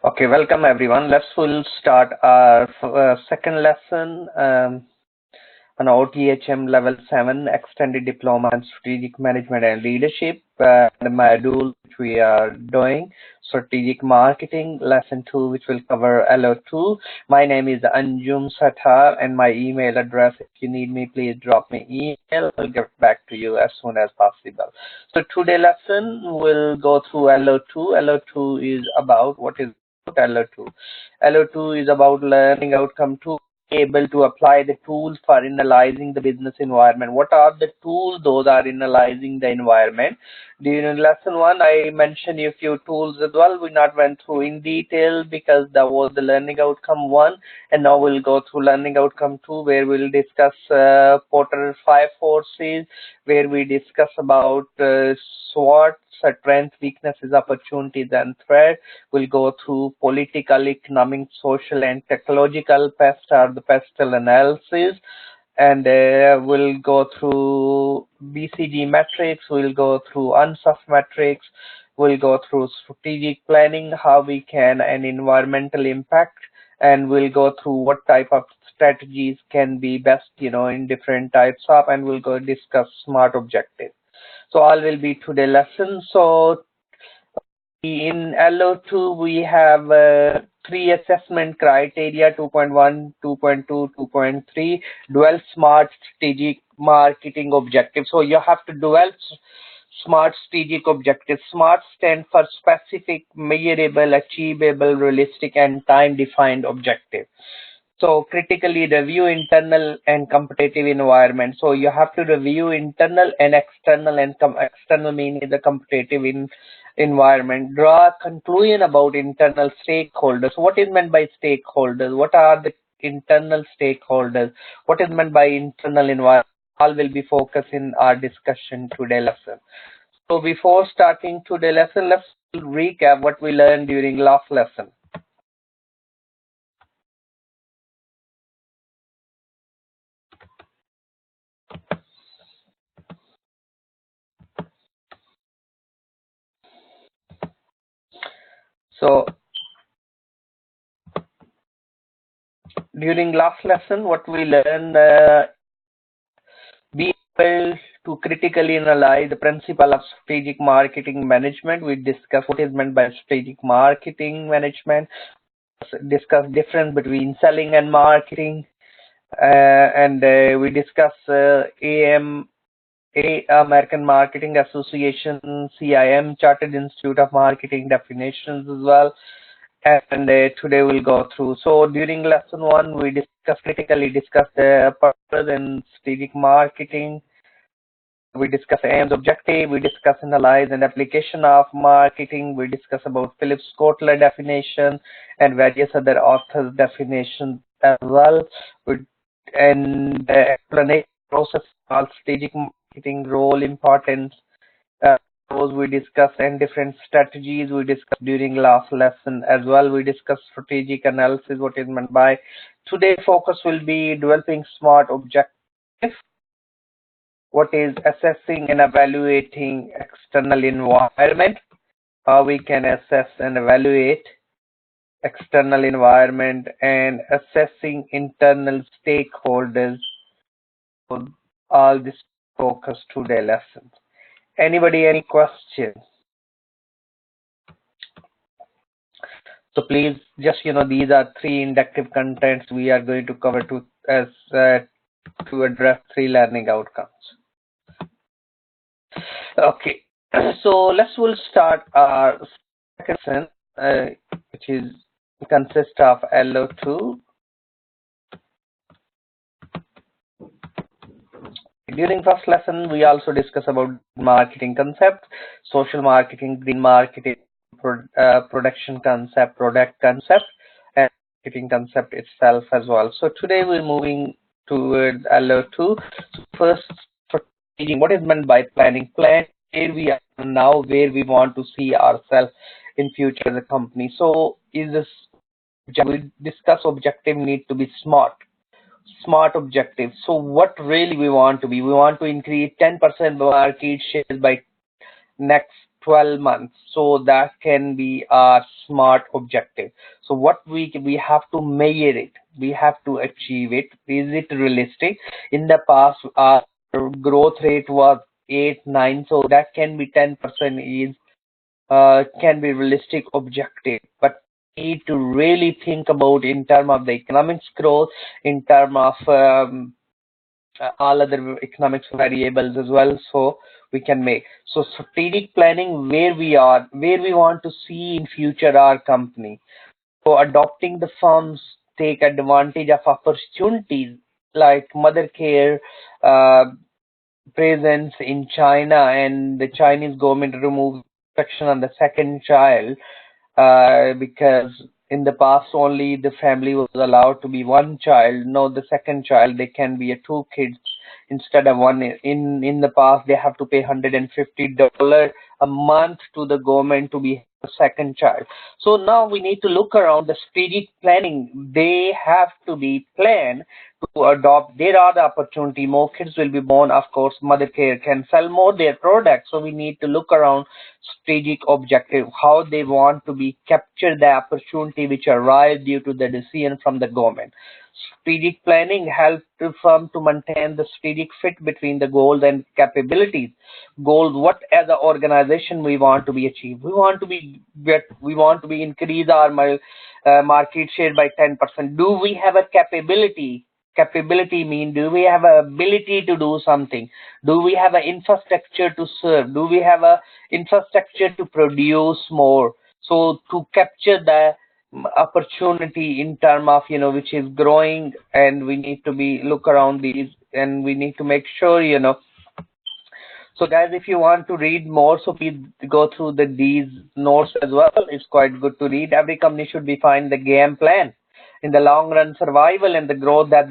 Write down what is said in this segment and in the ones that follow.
Okay, welcome everyone. We'll start our second lesson on OTHM Level 7 Extended Diploma in Strategic Management and Leadership. The module which we are doing, Strategic Marketing, Lesson 2, which will cover L02. My name is Anjum Sathar and my email address, if you need me, please drop me email. I'll get back to you as soon as possible. So today lesson, we'll go through L02. L02 is about, what is L02? L02 is about learning outcome 2, able to apply the tools for analyzing the business environment. What are the tools? Those are analyzing the environment. During lesson 1, I mentioned a few tools as well. We not went through in detail because that was the learning outcome 1, and now we'll go through learning outcome 2, where we'll discuss Porter's 5 forces, where we discuss about SWOT, strengths, weaknesses, opportunities, and threats. We'll go through political, economic, social, and technological pests, or the pestle analysis, and we'll go through Bcg Metrics. We'll go through UNSUF metrics. We'll go through strategic planning, how we can, and environmental impact, and we'll go through what type of strategies can be best, in different types of, and we'll go discuss SMART objectives. So all will be today lesson. So in L02 we have 3 assessment criteria: 2.1, 2.2, 2.3. Develop SMART strategic marketing objectives. So you have to develop SMART strategic objectives. SMART stand for specific, measurable, achievable, realistic, and time-defined objective. So critically review internal and competitive environment. So you have to review internal and external, and external meaning the competitive environment. Draw a conclusion about internal stakeholders. What is meant by stakeholders? What are the internal stakeholders? What is meant by internal environment? All will be focused in our discussion today lesson. So before starting today lesson, let's recap what we learned during last lesson. So during last lesson, what we learned, be able to critically analyze the principle of strategic marketing management. We discuss what is meant by strategic marketing management, discuss difference between selling and marketing, and we discuss American Marketing Association, CIM, Chartered Institute of Marketing definitions as well. And today we'll go through. So during lesson 1, we critically discuss the purpose and strategic marketing. We discuss aims, objective. We discuss analyze and application of marketing. We discuss about Phillips Kotler definition and various other authors' definitions as well. And the explanation process of strategic marketing role, importance. Those we discussed, and different strategies we discussed during last lesson as well. We discussed strategic analysis, what is meant by. Today focus will be developing SMART objectives. What is assessing and evaluating external environment? How we can assess and evaluate external environment, and assessing internal stakeholders. So all this focus today lessons. Anybody, any questions? So please just, these are 3 inductive contents we are going to cover to address 3 learning outcomes. Okay, so we'll start our second lesson, which is consists of L02. During first lesson, we also discuss about marketing concept, social marketing, green marketing, production concept, product concept, and marketing concept itself as well. So today we're moving toward L02. So first, what is meant by planning? Plan where we are now, where we want to see ourselves in future as a company. So we discuss objective need to be SMART. smart objectives. So what really we want to be? We want to increase 10% market share by next 12 months. So that can be our smart objective. So what we have to measure it. We have to achieve it. Is it realistic? In the past, our growth rate was 8, 9. So that can be 10% is can be realistic objective. But we need to really think about in terms of the economics growth, in terms of all other economics variables as well, so we can make so strategic planning where we are, where we want to see in future our company. So adopting the firms take advantage of opportunities like mother care uh, presence in China, and the Chinese government removed restriction on the second child because in the past only the family was allowed to be one child. Now the second child they can be a two kids instead of one. In the past they have to pay $150 a month to the government to be a second child. So now we need to look around the strategic planning. They have to be planned to adopt. There are the opportunity. More kids will be born. Of course, mother care can sell more their products. So we need to look around strategic objective, how they want to be capture the opportunity which arise due to the decision from the government. Strategic planning helps the firm to maintain the strategic fit between the goals and capabilities. Goals, what as an organization we want to be achieved. We want to be increase our market share by 10%. Do we have a capability? Capability mean, do we have an ability to do something? Do we have an infrastructure to serve? Do we have a infrastructure to produce more? So to capture the opportunity in term of which is growing, and we need to be look around these, and we need to make sure. So guys, if you want to read more, so please go through these notes as well. It's quite good to read. Every company should be find the game plan in the long run survival and the growth that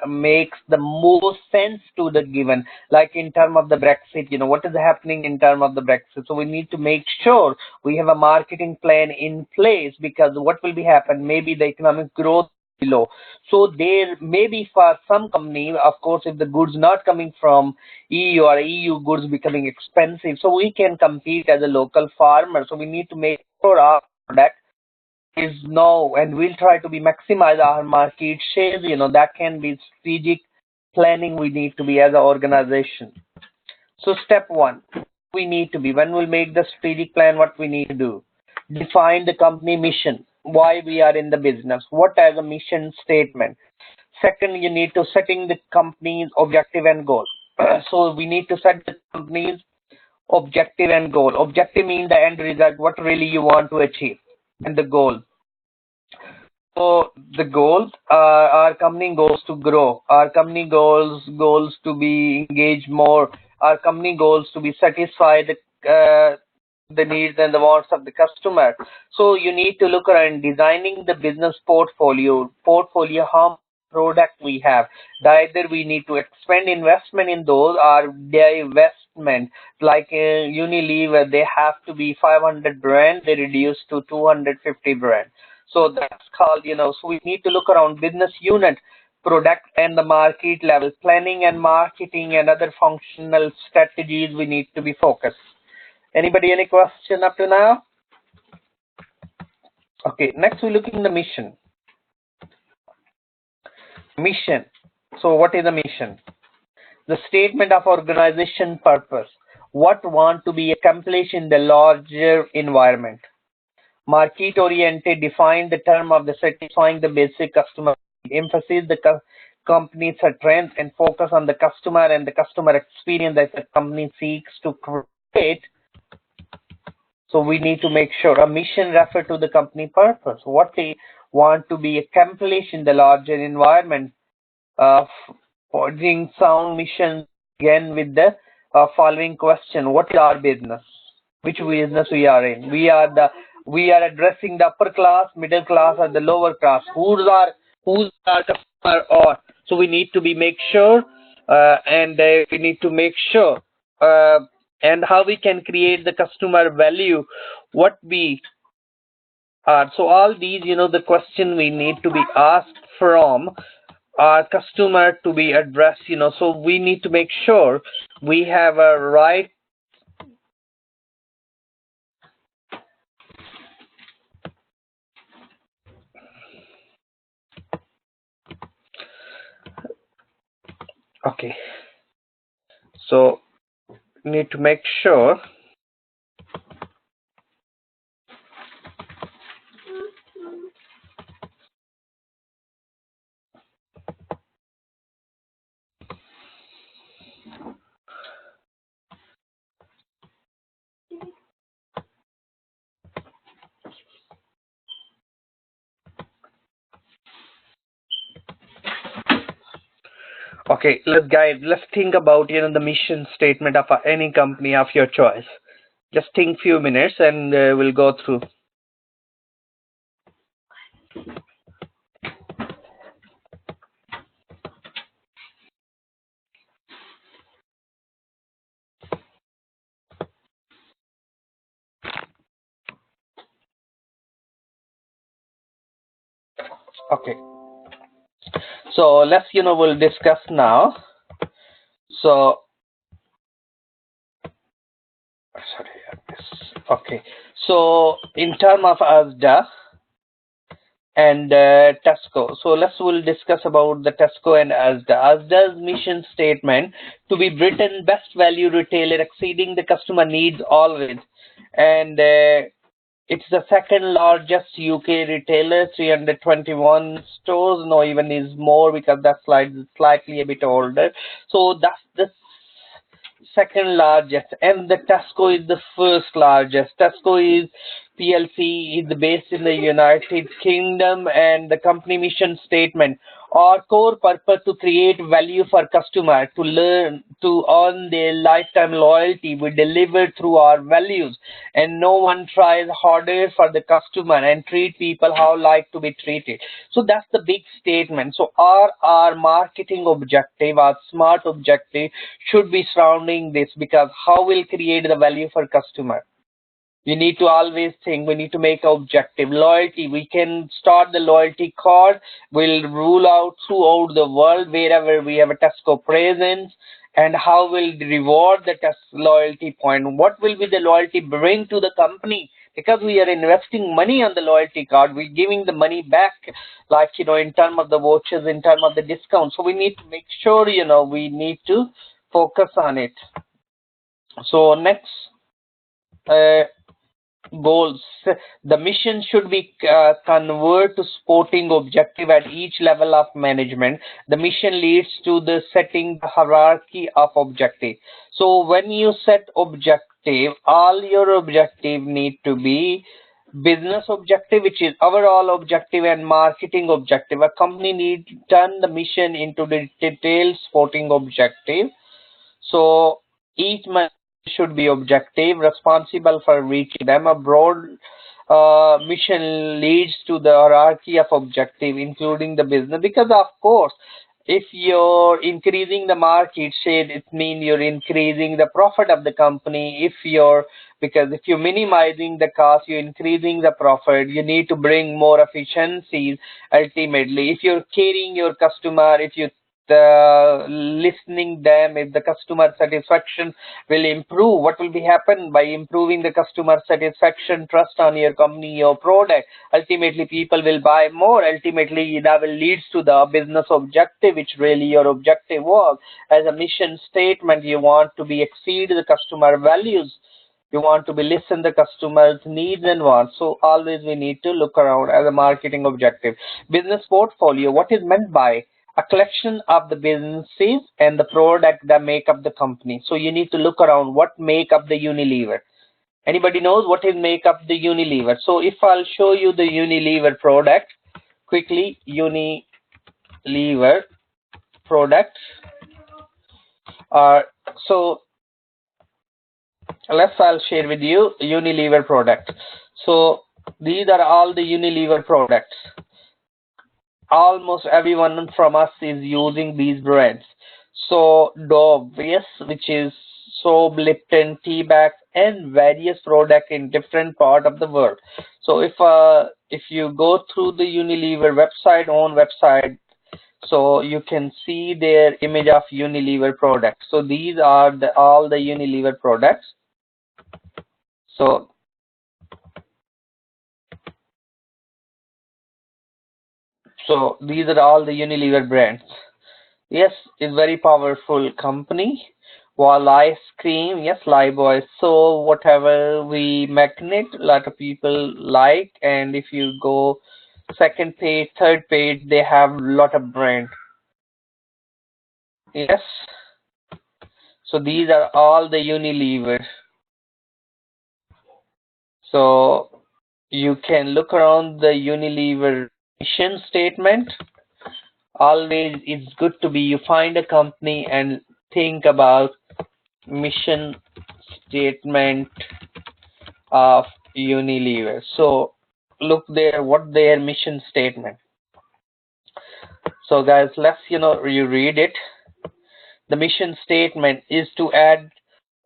makes the most sense to the given. Like in term of the Brexit, what is happening in term of the Brexit. So we need to make sure we have a marketing plan in place, because what will be happen? Maybe the economic growth below. So there may be for some company, of course, if the goods not coming from EU or EU goods becoming expensive, so we can compete as a local farmer. So we need to make sure our product is now, and we'll try to be maximize our market shares. That can be strategic planning we need to be as an organization. So step one, we need to be, when we'll make the strategic plan, what we need to do, define the company mission, why we are in the business, what as a mission statement. Second, you need to setting the company's objective and goal. So we need to set the company's objective and goal. Objective means the end result, what really you want to achieve, and the goal. So the goals, our company goals to grow, our company goals to be engaged more, our company goals to be satisfy the needs and the wants of the customer. So you need to look around designing the business portfolio, how much product we have. Either we need to expand investment in those, or divestment. Like Unilever, they have to be 500 brand, they reduce to 250 brand. So that's called, so we need to look around business unit, product and the market level, planning and marketing and other functional strategies we need to be focused. Anybody, any question up to now? Okay, next we're looking at the mission. Mission. So what is a mission? The statement of organization purpose. What want to be accomplished in the larger environment. Market oriented, define the term of the satisfying the basic customer. Emphasize the company's strength and focus on the customer and the customer experience that the company seeks to create. So we need to make sure a mission refer to the company purpose. What they want to be accomplished in the larger environment. Forging sound mission again with the following question: what is our business? Which business we are in? We are addressing the upper class, middle class, or the lower class. Who's our customer? Or so we need to be make sure, and we need to make sure, and how we can create the customer value. What we are. So all these, the question we need to be asked from our customer to be addressed, so we need to make sure we have a right. Okay, so need to make sure okay, let's think about the mission statement of any company of your choice. Just think few minutes and we'll go through. Okay, so let's we'll discuss now. So okay, so in terms of ASDA and Tesco. So we'll discuss about the Tesco and ASDA. ASDA's mission statement to be Britain's best value retailer, exceeding the customer needs always. And it's the second largest UK retailer, 321 stores. No, even is more because that slide is slightly a bit older. So that's the second largest, and the Tesco is the first largest. Tesco is PLC, is based in the United Kingdom, and the company mission statement: our core purpose to create value for customer, to learn, to earn their lifetime loyalty. We deliver through our values, and no one tries harder for the customer and treat people how like to be treated. So that's the big statement. So our marketing objective, our smart objective should be surrounding this, because how will create the value for customer? We need to always think, we need to make objective. Loyalty, we can start the loyalty card, will rule out throughout the world wherever we have a Tesco presence. And how will reward the loyalty point? What will be the loyalty bring to the company? Because we are investing money on the loyalty card, we're giving the money back, like in terms of the vouchers, in terms of the discount. So we need to make sure we need to focus on it. So next, goals. The mission should be convert to sporting objective at each level of management. The mission leads to the setting the hierarchy of objective. So when you set objective, all your objective need to be business objective, which is overall objective, and marketing objective. A company need to turn the mission into the detailed sporting objective. So each should be objective, responsible for reaching them. A broad mission leads to the hierarchy of objective, including the business. Because of course, if you're increasing the market share, it means you're increasing the profit of the company. Because if you're minimizing the cost, you're increasing the profit. You need to bring more efficiencies ultimately. If you're caring your customer, if you listening them, if the customer satisfaction will improve, what will be happen by improving the customer satisfaction, trust on your company, your product? Ultimately people will buy more. Ultimately that will leads to the business objective, which really your objective was. As a mission statement, you want to be exceed the customer values, you want to be listen the customer's needs and wants. So always we need to look around as a marketing objective. Business portfolio, what is meant by a collection of the businesses and the product that make up the company. So you need to look around what make up the Unilever. Anybody knows what is make up the Unilever? So if I'll show you the Unilever product quickly, Unilever product. So I'll share with you Unilever product. So these are all the Unilever products. Almost everyone from us is using these brands. So Dove, yes, which is soap, Lipton, tea bags, and various products in different part of the world. So if you go through the Unilever website, So you can see their image of Unilever products. So these are all the Unilever products. So these are all the Unilever brands. Yes, it's very powerful company. While ice cream, yes, Lifebuoy. So whatever we magnet, a lot of people like, and if you go second page, third page, they have a lot of brand. Yes. So these are all the Unilever. So you can look around the Unilever mission statement. Always it's good to be you find a company and think about mission statement of Unilever. So look there what their mission statement. So guys, let's you read it. The mission statement is to add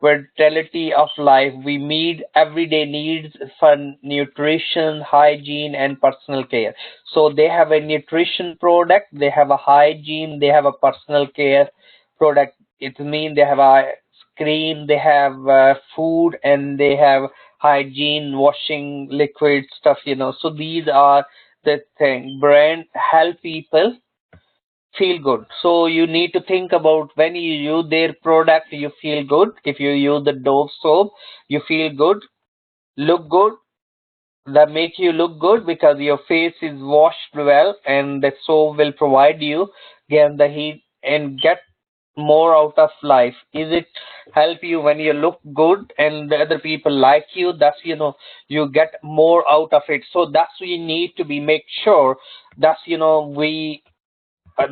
vitality of life. We meet everyday needs for nutrition, hygiene, and personal care. So they have a nutrition product, they have a hygiene, they have a personal care product. It means they have a cream, they have food, and they have hygiene, washing, liquid stuff. So these are the thing. Brand help people feel good. So you need to think about when you use their product, you feel good. If you use the Dove soap, you feel good, look good. That make you look good because your face is washed well, and the soap will provide you get the heat and get more out of life. Is it help you when you look good and the other people like you? That's you get more out of it. So that's we need to be make sure that's we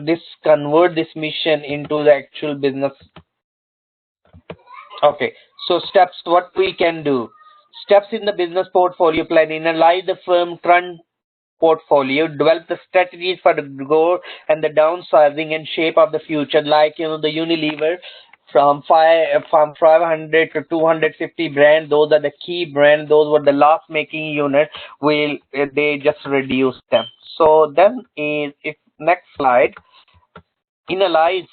this convert this mission into the actual business. Okay, so steps what we can do. Steps in the business portfolio plan: analyze the firm current portfolio, develop the strategies for the growth and the downsizing and shape of the future. Like the Unilever, from 500 to 250 brand, those are the key brand, those were the loss making unit, will they just reduce them. So then is if next slide, analyze.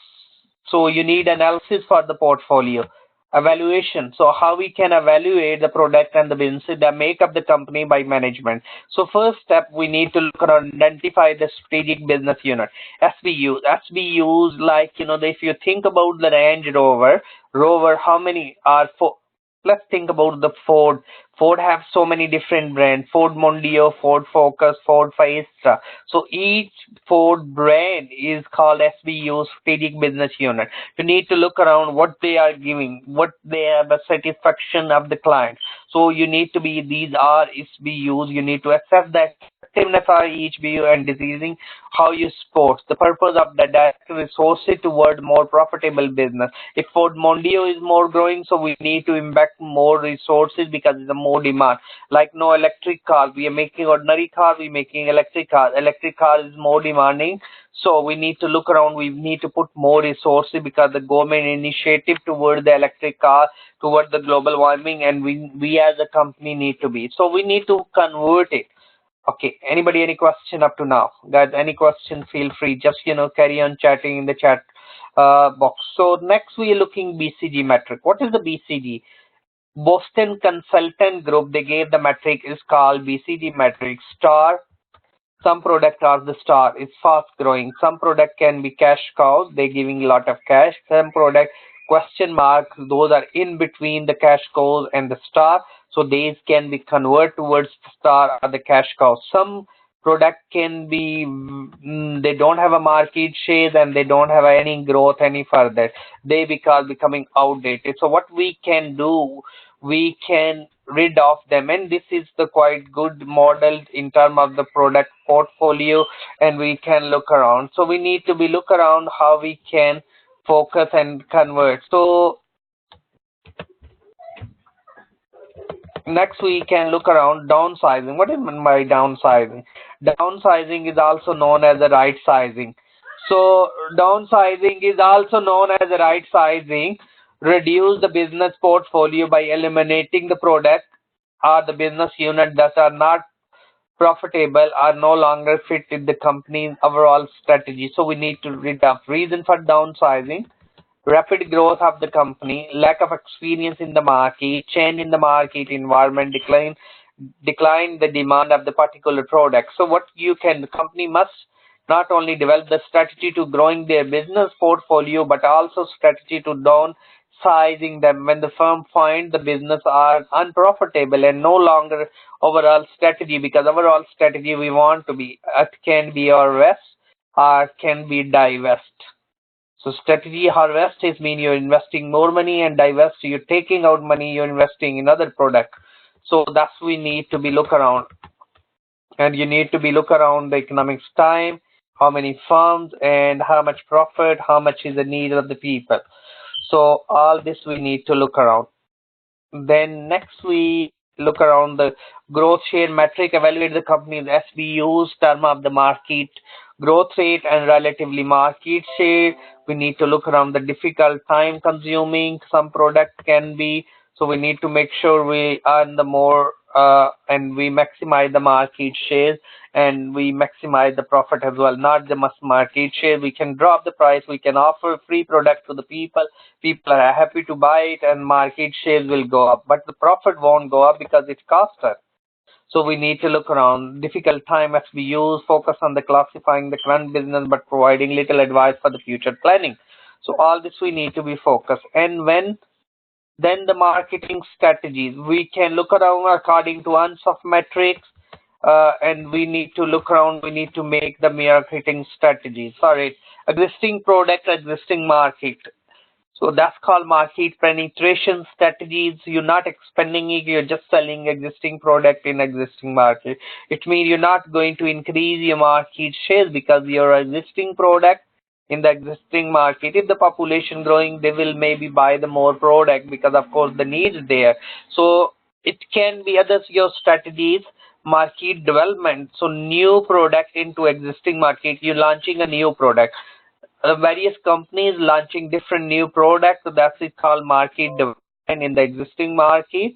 So you need analysis for the portfolio. Evaluation. So how we can evaluate the product and the business that make up the company by management. So first step, we need to look around, identify the strategic business unit. SBU. SBUs, like, if you think about the Range Rover, how many are for? Let's think about the Ford. Ford have so many different brands: Ford Mondeo, Ford Focus, Ford Fiesta. So each Ford brand is called SBU, strategic business unit. You need to look around what they are giving, what they have a satisfaction of the client. So you need to be, these are SBUs. You need to assess the effectiveness of each BU and deciding how you support the purpose of the direct resources toward more profitable business. If Ford Mondeo is more growing, so we need to impact more resources because it's a more demand. Like no electric cars, we are making ordinary cars, we are making electric cars. Electric car is more demanding, so we need to look around. We need to put more resources because the government initiative toward the electric car, toward the global warming, and we as a company need to be. So we need to convert it. Okay, anybody any question up to now? Guys, any question, feel free. Just carry on chatting in the chat box. So next we are looking Bcg metric. What is the Bcg? Boston Consultant Group, they gave the metric is called Bcg metric. Star. Some product are the star. It's fast growing. Some product can be cash cows. They're giving a lot of cash. Some product question mark. Those are in between the cash cows and the star. So these can be converted towards the star or the cash cow. Some product can be they don't have a market share and they don't have any growth any further. They becoming outdated. So what we can do, we can rid of them, and this is the quite good model in terms of the product portfolio, and we can look around. So we need to be look around how we can focus and convert. So next we can look around downsizing. What is meant by downsizing? Downsizing is also known as the right sizing. So downsizing is also known as the right sizing. Reduce the business portfolio by eliminating the product or the business unit that are not profitable are no longer fit with the company's overall strategy. So we need to read up reason for downsizing: rapid growth of the company, lack of experience in the market, change in the market environment, decline the demand of the particular product. So what the company must not only develop the strategy to growing their business portfolio, but also strategy to downsizing them when the firm find the business are unprofitable and no longer overall strategy, because overall strategy we want to be, it can be or rest or can be divest. So strategy harvest is mean you're investing more money, and divest you're taking out money, you're investing in other product. So that's we need to be look around, and you need to be look around the economics time, how many firms and how much profit, how much is the need of the people. So all this we need to look around. Then next we look around the growth share metric, evaluate the company's SBUs, term of the market growth rate and relatively market share. We need to look around the difficult time consuming some product can be. So we need to make sure we earn the more and we maximize the market shares, and we maximize the profit as well, not the market share. We can drop the price, we can offer free product to the people. People are happy to buy it, and market shares will go up, but the profit won't go up because it costs us. So we need to look around difficult time as we use, focus on the classifying the current business, but providing little advice for the future planning. So all this we need to be focused. And then the marketing strategies, we can look around according to of metrics, and we need to look around, we need to make the marketing strategies. Sorry, existing product, existing market. So that's called market penetration strategies. You're not expanding it, you're just selling existing product in existing market. It means you're not going to increase your market shares because your existing product in the existing market, if the population growing, they will maybe buy the more product because of course the need is there. So it can be others your strategies, market development. So new product into existing market, you're launching a new product. Various companies launching different new products, so that's it called market development in the existing market.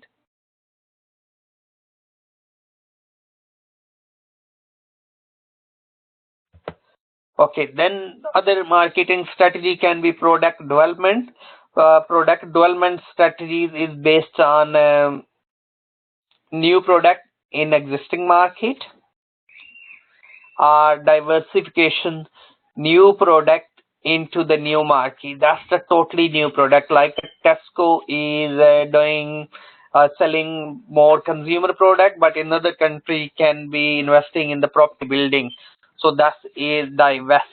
Okay, then other marketing strategy can be product development. Product development strategies is based on new product in existing market, or diversification, new product into the new market. That's the totally new product. Like Tesco is selling more consumer product, but in other country can be investing in the property building. So that is divest.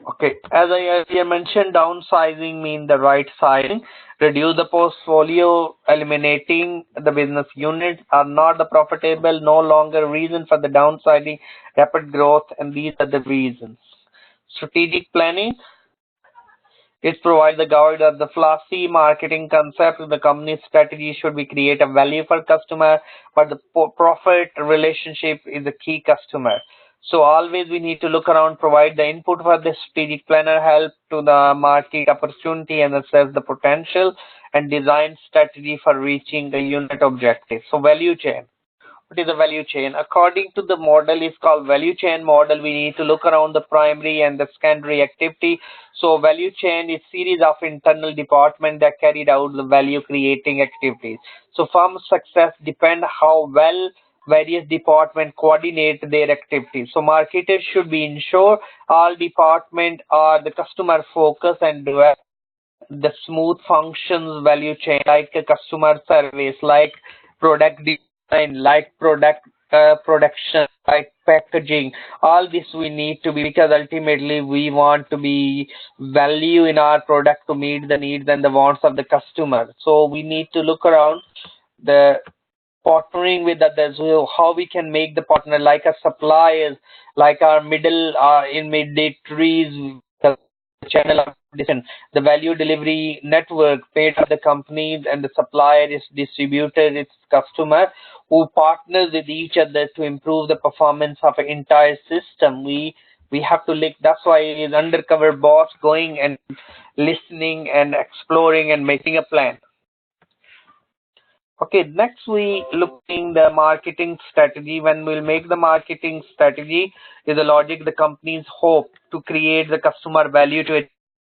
Okay, as I earlier mentioned, downsizing means the right sizing, reduce the portfolio, eliminating the business units are not the profitable, no longer reason for the downsizing, rapid growth, and these are the reasons. Strategic planning, it provides the guide of the flossy marketing concept. The company's strategy should be create a value for customer, but the profit relationship is the key customer. So always we need to look around, provide the input for the strategic planner, help to the market opportunity and assess the potential, and design strategy for reaching the unit objective. So value chain. What is a value chain? According to the model is called value chain model, we need to look around the primary and the secondary activity. So value chain is series of internal departments that carried out the value creating activities. So firm success depend how well various departments coordinate their activities. So marketers should be ensure all departments are the customer focus and develop the smooth functions value chain, like a customer service, like product design, like product production, like packaging. All this we need to be, because ultimately we want to be value in our product to meet the needs and the wants of the customer. So we need to look around the partnering with others, so how we can make the partner like a suppliers, like our middle intermediaries, the channel of the value delivery network paid to the companies, and the supplier is distributor, its customer, who partners with each other to improve the performance of an entire system. We have to look. That's why it is undercover boss going and listening and exploring and making a plan. Okay, next we looking the marketing strategy. When we'll make the marketing strategy is the logic the companies hope to create the customer value to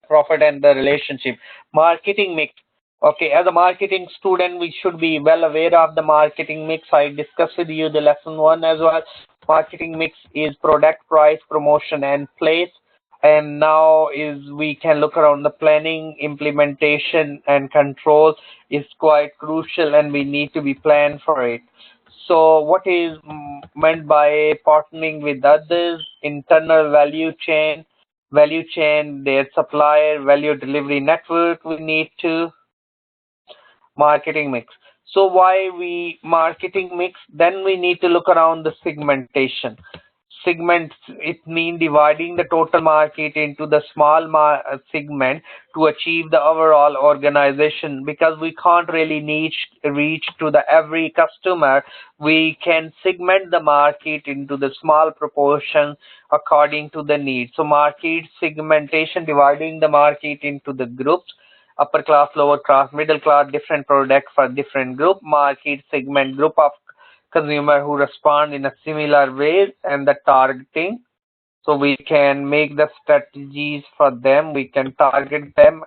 profit and the relationship. Marketing mix. Okay, as a marketing student, we should be well aware of the marketing mix. I discussed with you the lesson one as well. Marketing mix is product, price, promotion, and place. And now is we can look around the planning, implementation, and control is quite crucial, and we need to be planned for it. So what is meant by partnering with others? Internal value chain, their supplier, value delivery network, we need to marketing mix. So why we marketing mix? Then we need to look around the segmentation. Segments, it means dividing the total market into the small segment to achieve the overall organization, because we can't really reach to the every customer. We can segment the market into the small proportion according to the need. So market segmentation, dividing the market into the groups: upper class, lower class, middle class, different product for different group. Market segment, group of consumer who respond in a similar way, and the targeting. So we can make the strategies for them. We can target them,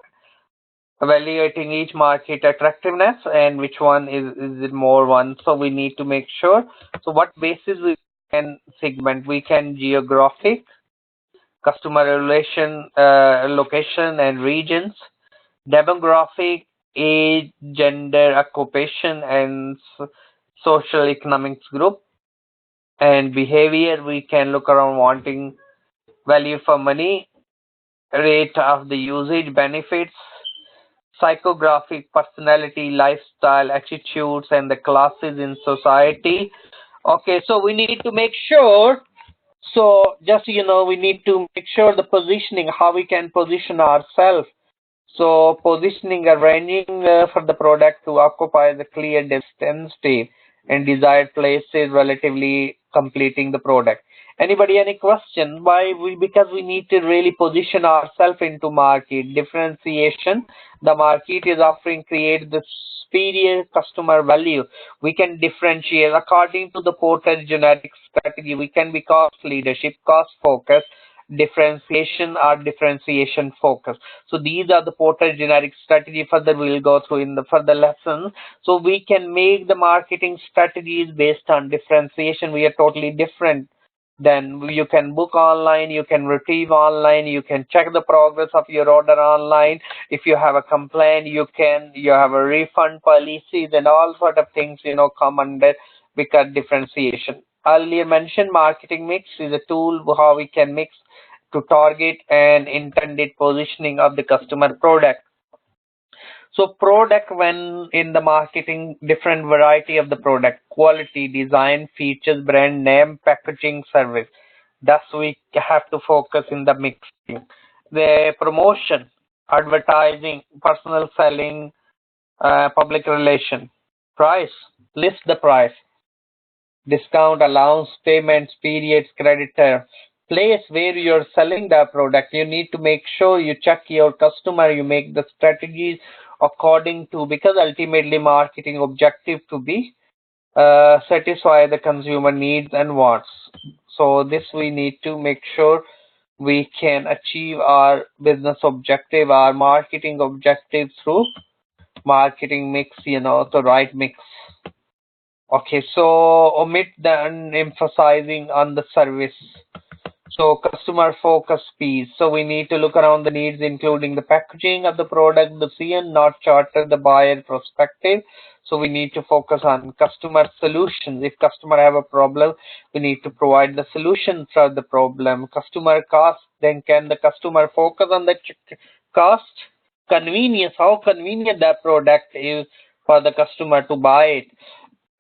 evaluating each market attractiveness and which one is it more one. So we need to make sure. So what basis we can segment? We can geographic, customer relation, location and regions, demographic, age, gender, occupation, and social economics group. And behavior, we can look around wanting value for money, rate of the usage, benefits, psychographic, personality, lifestyle, attitudes, and the classes in society. Okay, so we need to make sure. So just we need to make sure the positioning, how we can position ourselves. So positioning, arranging for the product to occupy the clear distinctive and desired places relatively completing the product. Anybody, any question? Why we? Because we need to really position ourselves into market differentiation. The market is offering create the superior customer value. We can differentiate according to the Porter generic strategy. We can be cost leadership, cost focus, differentiation, or differentiation focus. So these are the Porter generic strategy. Further we'll go through in the further lessons. So we can make the marketing strategies based on differentiation. We are totally different. Then you can book online, you can retrieve online, you can check the progress of your order online. If you have a complaint, you have a refund policies and all sort of things come under because differentiation. Earlier mentioned marketing mix is a tool how we can mix to target and intended positioning of the customer product. So product, when in the marketing, different variety of the product, quality, design, features, brand name, packaging, service. Thus we have to focus in the mixing. The promotion, advertising, personal selling, public relation. Price, list the price. Discount, allowance, payments, periods, creditor. Place where you're selling the product. You need to make sure you check your customer, you make the strategies according to, because ultimately marketing objective to be satisfy the consumer needs and wants. So this we need to make sure we can achieve our business objective, our marketing objective through marketing mix, the right mix. Okay, so omit the emphasizing on the service. So customer focus piece. So we need to look around the needs, including the packaging of the product, the CN, not charter the buyer perspective. So we need to focus on customer solutions. If customer have a problem, we need to provide the solution for the problem. Customer cost, then can the customer focus on the cost? Convenience, how convenient that product is for the customer to buy it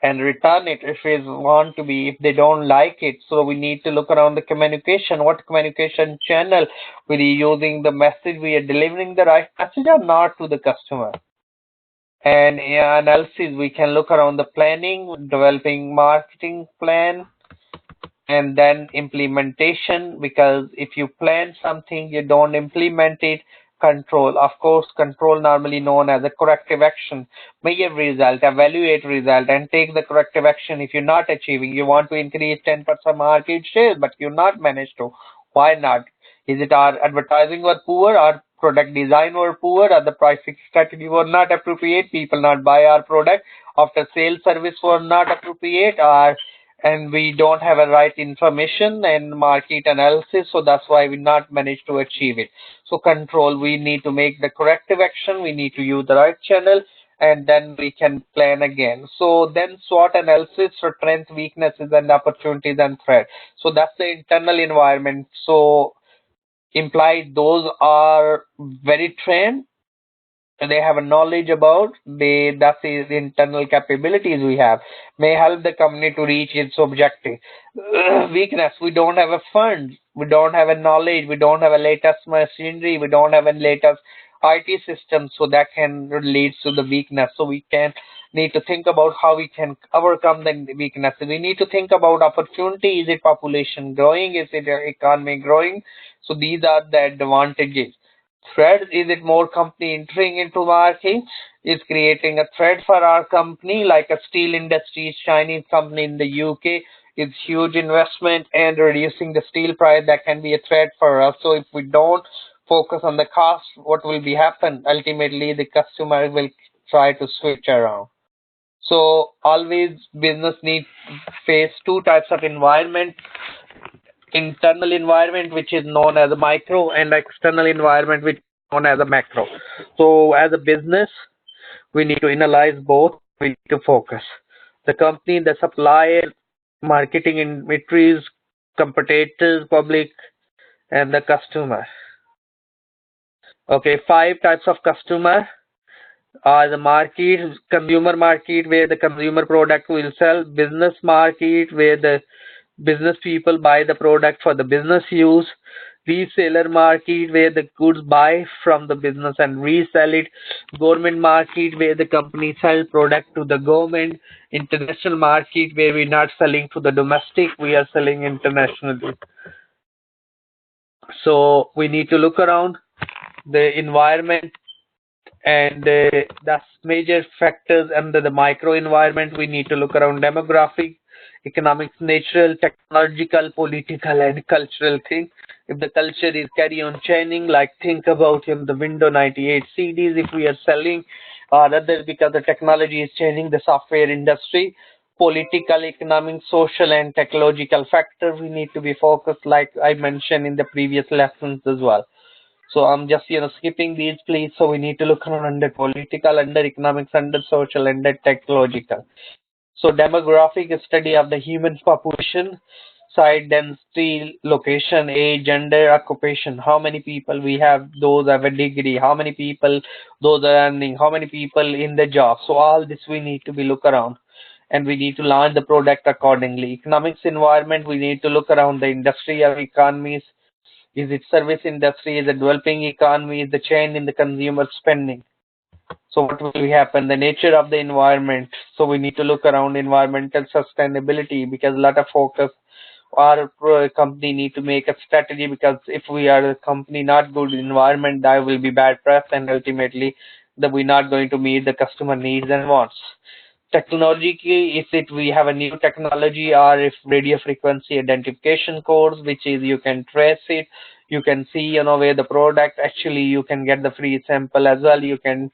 and return it if they don't like it. So we need to look around the communication. What communication channel we are using, the message we are delivering the right message or not to the customer. And analysis, we can look around the planning, developing marketing plan, and then implementation, because if you plan something, you don't implement it, control. Of course, control normally known as a corrective action. Measure result, evaluate result, and take the corrective action if you're not achieving. You want to increase 10% market share, but you're not managed to. Why not? Is it our advertising were poor, our product design were poor, or the pricing strategy were not appropriate, people not buy our product, after sales service were not appropriate, or and we don't have a right information and market analysis, so that's why we not managed to achieve it. So control, we need to make the corrective action, we need to use the right channel, and then we can plan again. So then SWOT analysis for strengths, weaknesses, and opportunities and threats. So that's the internal environment. So implied those are very trained, they have a knowledge about, that's the internal capabilities we have, may help the company to reach its objective. Weakness, we don't have a fund, we don't have a knowledge, we don't have a latest machinery, we don't have a latest IT system, so that can lead to the weakness. So we can need to think about how we can overcome the weakness. We need to think about opportunity. Is it population growing? Is it economy growing? So these are the advantages. Threat, is it more company entering into market, is creating a threat for our company, like a steel industry, Chinese company in the UK is huge investment and reducing the steel price, that can be a threat for us. So if we don't focus on the cost, what will be happen? Ultimately, the customer will try to switch around. So always business needs face two types of environment: internal environment, which is known as a micro, and external environment, which is known as a macro. So as a business, we need to analyze both. We need to focus the company, the supplier, marketing inventories, competitors, public, and the customer. Okay, 5 types of customer are the market: consumer market, where the consumer product will sell; business market, where the business people buy the product for the business use; reseller market, where the goods buy from the business and resell it; government market, where the company sell product to the government; international market, where we're not selling to the domestic, we are selling internationally. So we need to look around the environment, and that's major factors under the micro environment. We need to look around demographic, economics, natural, technological, political, and cultural thing. If the culture is carry on changing, like think about the Windows 98 CDs, if we are selling, or other, because the technology is changing, the software industry, political, economic, social, and technological factors, we need to be focused, like I mentioned in the previous lessons as well. So I'm just skipping these, please. So we need to look around under political, under economics, under social, under technological. So demographic is study of the human population, site density, location, age, gender, occupation. How many people we have, those have a degree, how many people those are earning, how many people in the job. So all this we need to be look around, and we need to launch the product accordingly. Economics environment, we need to look around the industry or economies. Is it service industry? Is it developing economy? Is the change in the consumer spending? So what will happen? The nature of the environment. So we need to look around environmental sustainability, because a lot of focus our company need to make a strategy, because if we are a company not good environment, that will be bad press, and ultimately that we're not going to meet the customer needs and wants. Technology, if it we have a new technology, or if radio frequency identification codes, which is you can trace it, you can see where the product, actually you can get the free sample as well, you can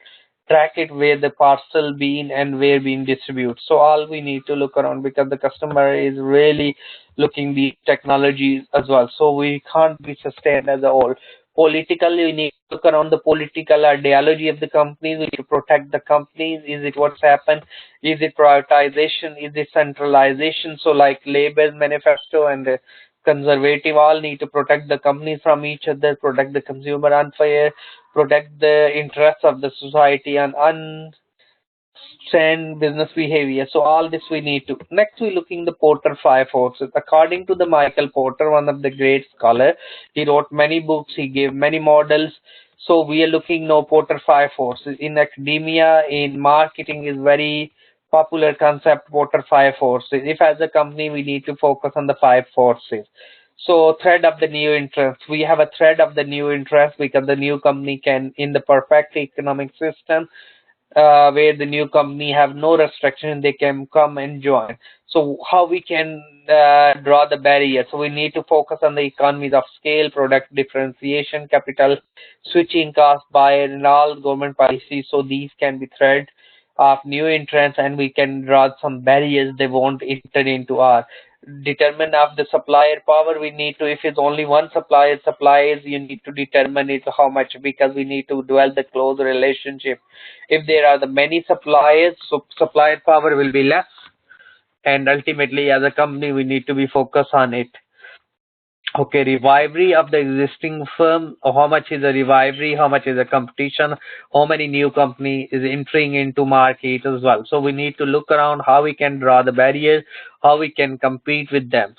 track it where the parcel been and where being distributed. So all we need to look around, because the customer is really looking the technologies as well, so we can't be sustained as a whole. Politically, we need to look around the political ideology of the companies. We need to protect the companies. Is it what's happened? Is it prioritization? Is it centralization? So like Labour manifesto and the conservative all need to protect the companies from each other, protect the consumer unfair, protect the interests of the society, and and business behavior. So all this we need to. Next, we looking the Porter 5 forces. According to the Michael Porter, one of the great scholar, he wrote many books, he gave many models. So we are looking now Porter 5 forces. In academia, in marketing is very popular concept, Porter 5 forces. If as a company we need to focus on the 5 forces. So thread of the new interest. We have a thread of the new interest because the new company can, in the perfect economic system, where the new company have no restriction, they can come and join. So how we can draw the barrier? So we need to focus on the economies of scale, product differentiation, capital, switching cost, buyer, and all government policies. So these can be thread of new entrants, and we can draw some barriers they won't enter into our determine of the supplier power. We need to, if it's only one supplier supplies, you need to determine it how much, because we need to develop the close relationship. If there are the many suppliers, so supplier power will be less, and ultimately as a company we need to be focused on it. Okay, revival of the existing firm. How much is a revival? How much is a competition? How many new company is entering into market as well? So we need to look around how we can draw the barriers, how we can compete with them.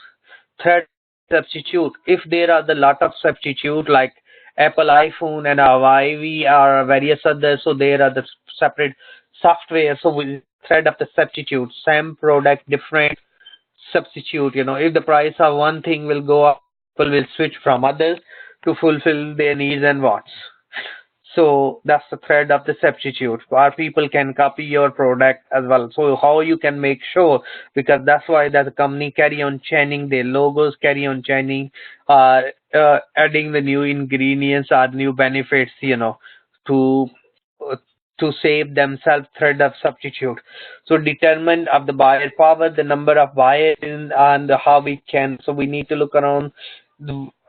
Third, substitute. If there are the lot of substitute like Apple iPhone and Huawei or various others, so there are the separate software. So we thread of the substitute, same product, different substitute. If the price of one thing will go up, people will switch from others to fulfill their needs and wants. So that's the thread of the substitute. Our people can copy your product as well. So how you can make sure, because that's why that the company carry on changing their logos, carry on changing, adding the new ingredients or new benefits, to uh, to save themselves. Thread of substitute. So determine of the buyer power, the number of buyers and how we can. So we need to look around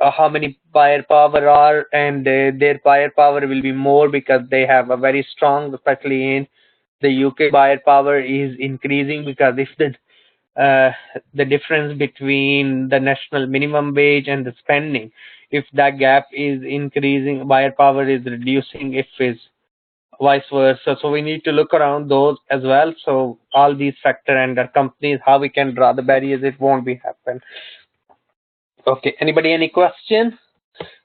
how many buyer power are, and their buyer power will be more because they have a very strong, especially in the UK, buyer power is increasing because if the difference between the national minimum wage and the spending, if that gap is increasing, buyer power is reducing, if is vice versa. So we need to look around those as well. So all these factor and the companies, how we can draw the barriers, it won't be happen. Okay, anybody any question?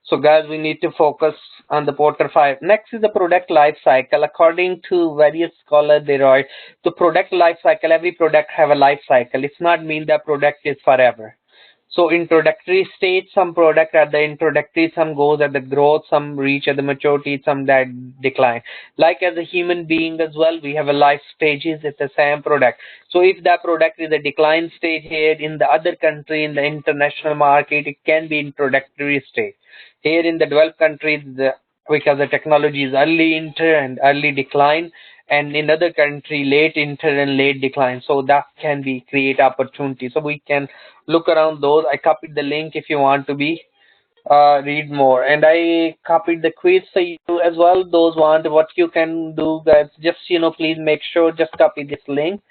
So guys, we need to focus on the Porter 5. Next is the product life cycle. According to various scholars, there are the product life cycle. Every product have a life cycle. It's not mean that product is forever. So introductory stage, some product at the introductory, some goes at the growth, some reach at the maturity, some that decline. Like as a human being as well, we have a life stages. It's the same product. So if that product is a decline stage here in the other country, in the international market, it can be introductory stage. Here in the developed countries, because the technology is early enter and early decline, and in other country late enter and late decline. So that can be create opportunity. So we can look around those. I copied the link if you want to be read more, and I copied the quiz for you as well. Those want what you can do, guys, just please make sure just copy this link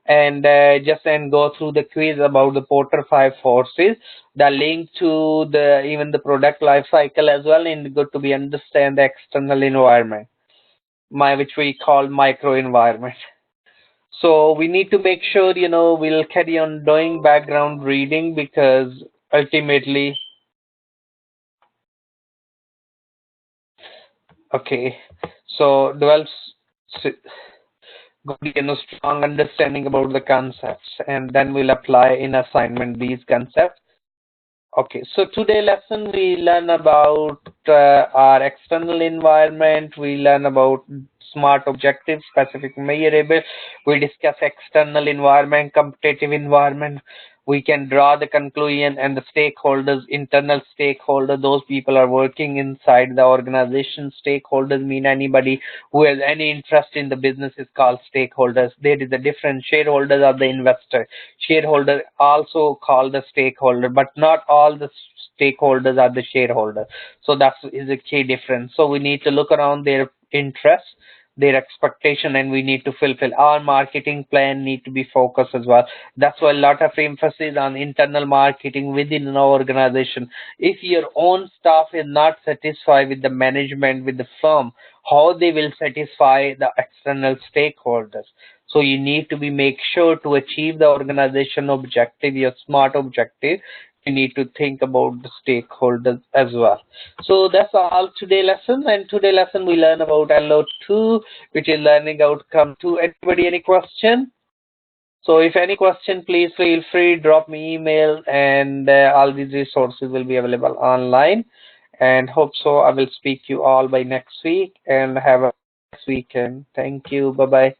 and just and go through the quiz about the Porter 5 forces, the link to the even the product life cycle as well, and good to be understand the external environment, which we call micro environment. So we need to make sure we'll carry on doing background reading, because ultimately, okay, so develops good strong understanding about the concepts, and then we'll apply in assignment these concepts. Okay, so today lesson we learn about our external environment. We learn about SMART objectives, specific measurable. We discuss external environment, competitive environment. We can draw the conclusion, and the stakeholders, internal stakeholder, those people are working inside the organization. Stakeholders mean anybody who has any interest in the business is called stakeholders. There is a different shareholders are the investor. Shareholder also called the stakeholder, but not all the stakeholders are the shareholder. So that is a key difference. So we need to look around their interests, their expectation, and we need to fulfill our marketing plan need to be focused as well. That's why a lot of emphasis on internal marketing within an organization. If your own staff is not satisfied with the management, with the firm, how they will satisfy the external stakeholders? So you need to be make sure to achieve the organization objective, your SMART objective. You need to think about the stakeholders as well. So that's all today lesson. And today lesson we learn about L02, which is learning outcome 2. Anybody any question? So if any question, please feel free, drop me email, and all these resources will be available online. And hope so I will speak to you all by next week, and have a nice weekend. Thank you. Bye bye.